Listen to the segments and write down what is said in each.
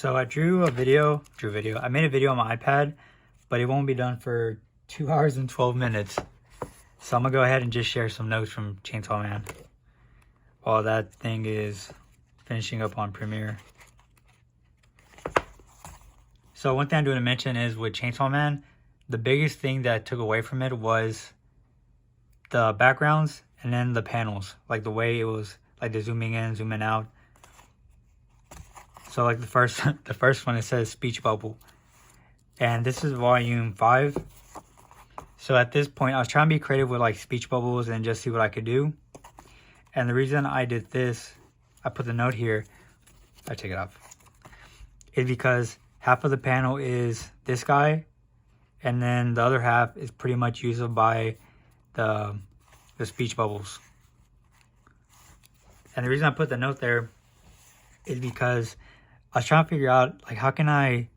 So I I made a video on my iPad, but it won't be done for 2 hours and 12 minutes. So I'm gonna go ahead and just share some notes from Chainsaw Man while that thing is finishing up on Premiere. So one thing I'm doing to mention is with Chainsaw Man, the biggest thing that I took away from it was the backgrounds and then the panels, like the way it was, like the zooming in, zooming out. So like the first one, it says speech bubble, and this is volume 5. So at this point, I was trying to be creative with like speech bubbles and just see what I could do. And the reason I did this, I put the note here, I take it off, is because half of the panel is this guy, and then the other half is pretty much used by the speech bubbles. And the reason I put the note there is because I was trying to figure out, like, how can I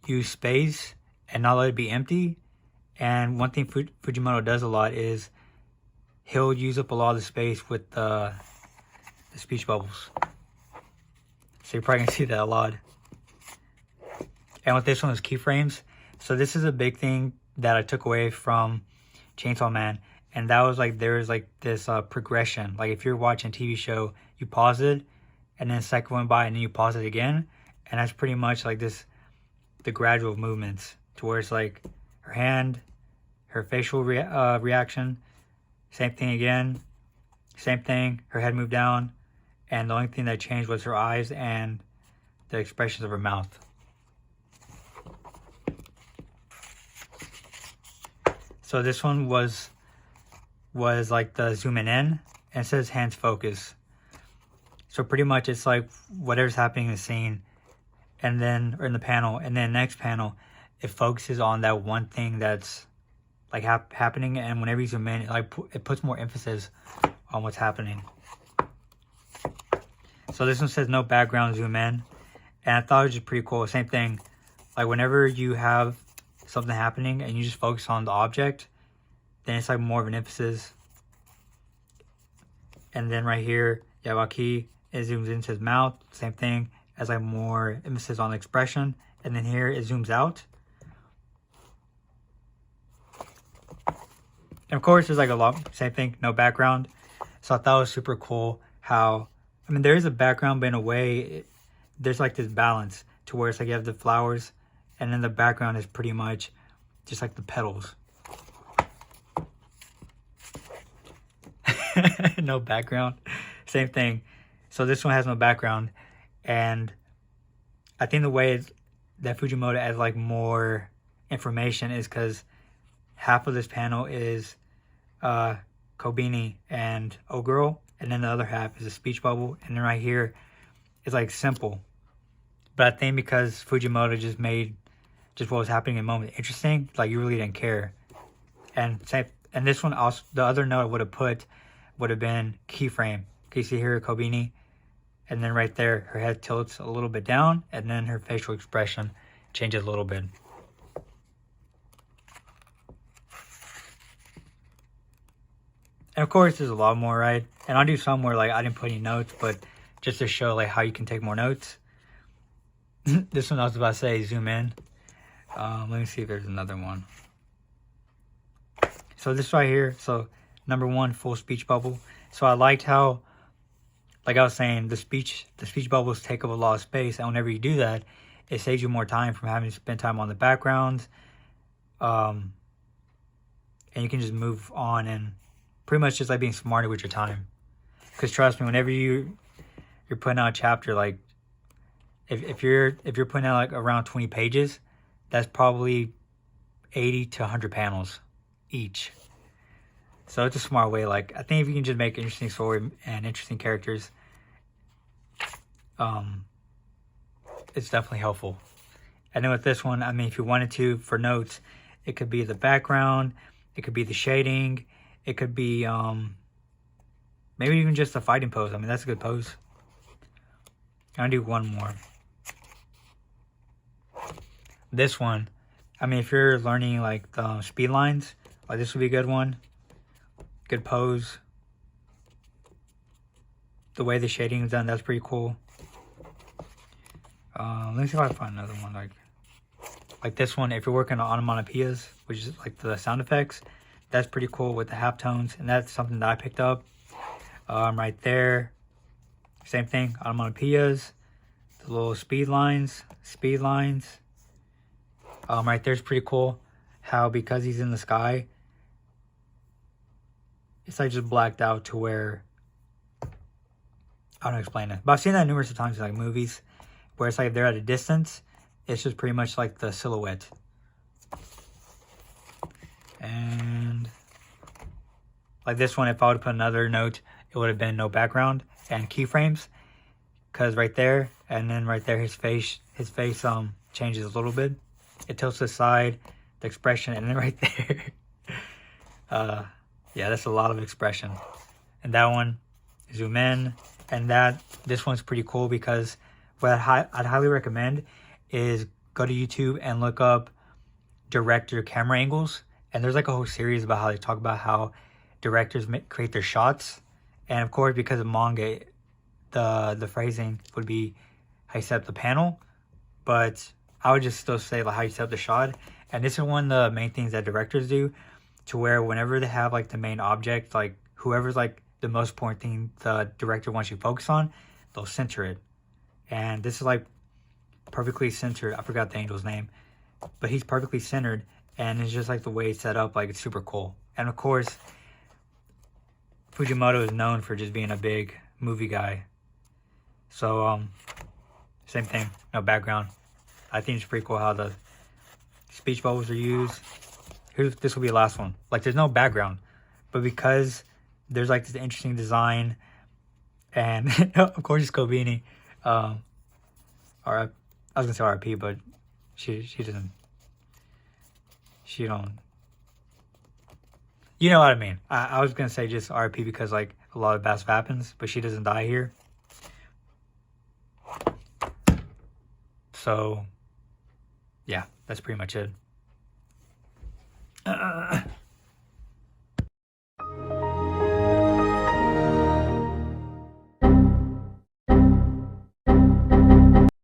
use space and not let it be empty? And one thing Fujimoto does a lot is he'll use up a lot of the space with the speech bubbles. So you're probably going to see that a lot. And with this one is keyframes. So this is a big thing that I took away from Chainsaw Man. And that was like, there's like this progression. Like if you're watching a TV show, you pause it, and then a second went by, and then you pause it again. And that's pretty much like this, the gradual movements to where it's like her hand, her facial reaction, same thing again, same thing, her head moved down, and the only thing that changed was her eyes and the expressions of her mouth. So this one was like the zooming in, and it says hands focus. So pretty much it's like whatever's happening in the scene, and then, or in the panel, and then next panel, it focuses on that one thing that's like happening, and whenever you zoom in, it puts more emphasis on what's happening. So this one says no background, zoom in, and I thought it was just pretty cool. Same thing, like whenever you have something happening and you just focus on the object, then it's like more of an emphasis. And then right here, Yawaki, it zooms into his mouth, same thing, as like more emphasis on the expression. And then here it zooms out. And of course there's like a lot, same thing, no background. So I thought it was super cool how, I mean, there is a background, but in a way, there's like this balance to where it's like you have the flowers, and then the background is pretty much just like the petals. No background, same thing. So this one has no background, and I think the way that Fujimoto adds like more information is because half of this panel is Kobini and O-Girl, and then the other half is a speech bubble, and then right here is like simple. But I think because Fujimoto just made just what was happening in the moment interesting, like you really didn't care. And this one also, the other note I would have put would have been keyframe. Can you see here Kobini? And then right there, her head tilts a little bit down, and then her facial expression changes a little bit. And of course, there's a lot more, right? And I'll do some where like I didn't put any notes, but just to show like how you can take more notes. This one I was about to say, zoom in. Let me see if there's another one. So this right here, so number 1, full speech bubble. So I liked how, like I was saying, the speech bubbles take up a lot of space, and whenever you do that, it saves you more time from having to spend time on the backgrounds. And you can just move on and pretty much just like being smarter with your time. Because trust me, whenever you're putting out a chapter, like if you're putting out like around 20 pages, that's probably 80 to 100 panels each. So it's a smart way. Like I think if you can just make an interesting story and interesting characters, it's definitely helpful. And then with this one, I mean, if you wanted to, for notes, it could be the background, it could be the shading, it could be maybe even just a fighting pose. I mean, that's a good pose. I'm gonna do one more. This one, I mean, if you're learning like the speed lines, like this would be a good one. Good pose. The way the shading is done, that's pretty cool. Let me see if I can find another one like this one. If you're working on onomatopoeias, which is like the sound effects, that's pretty cool with the halftones, and that's something that I picked up. Right there, same thing, onomatopoeias, the little speed lines. Right there's pretty cool. How because he's in the sky, it's like just blacked out to where I don't know explain it, but I've seen that numerous times in like movies, where it's like they're at a distance. It's just pretty much like the silhouette. And like this one, if I would put another note, it would have been no background and keyframes. Cause right there, and then right there, his face changes a little bit. It tilts to the side, the expression, and then right there, yeah, that's a lot of expression. And that one, zoom in, and this one's pretty cool because what I'd highly recommend is go to YouTube and look up director camera angles. And there's like a whole series about how they talk about how directors create their shots. And of course, because of manga, the phrasing would be how you set up the panel. But I would just still say like how you set up the shot. And this is one of the main things that directors do, to where whenever they have like the main object, like whoever's like the most important thing the director wants you to focus on, they'll center it. And this is like perfectly centered. I forgot the angel's name, but he's perfectly centered, and it's just like the way it's set up, like it's super cool. And of course, Fujimoto is known for just being a big movie guy. So same thing, no background. I think it's pretty cool how the speech bubbles are used. This will be the last one. Like there's no background, but because there's like this interesting design, and of course it's Kobini. I was gonna say RP, but she doesn't. She don't. You know what I mean. I was gonna say just RP because like a lot of bad stuff happens, but she doesn't die here. So, yeah, that's pretty much it.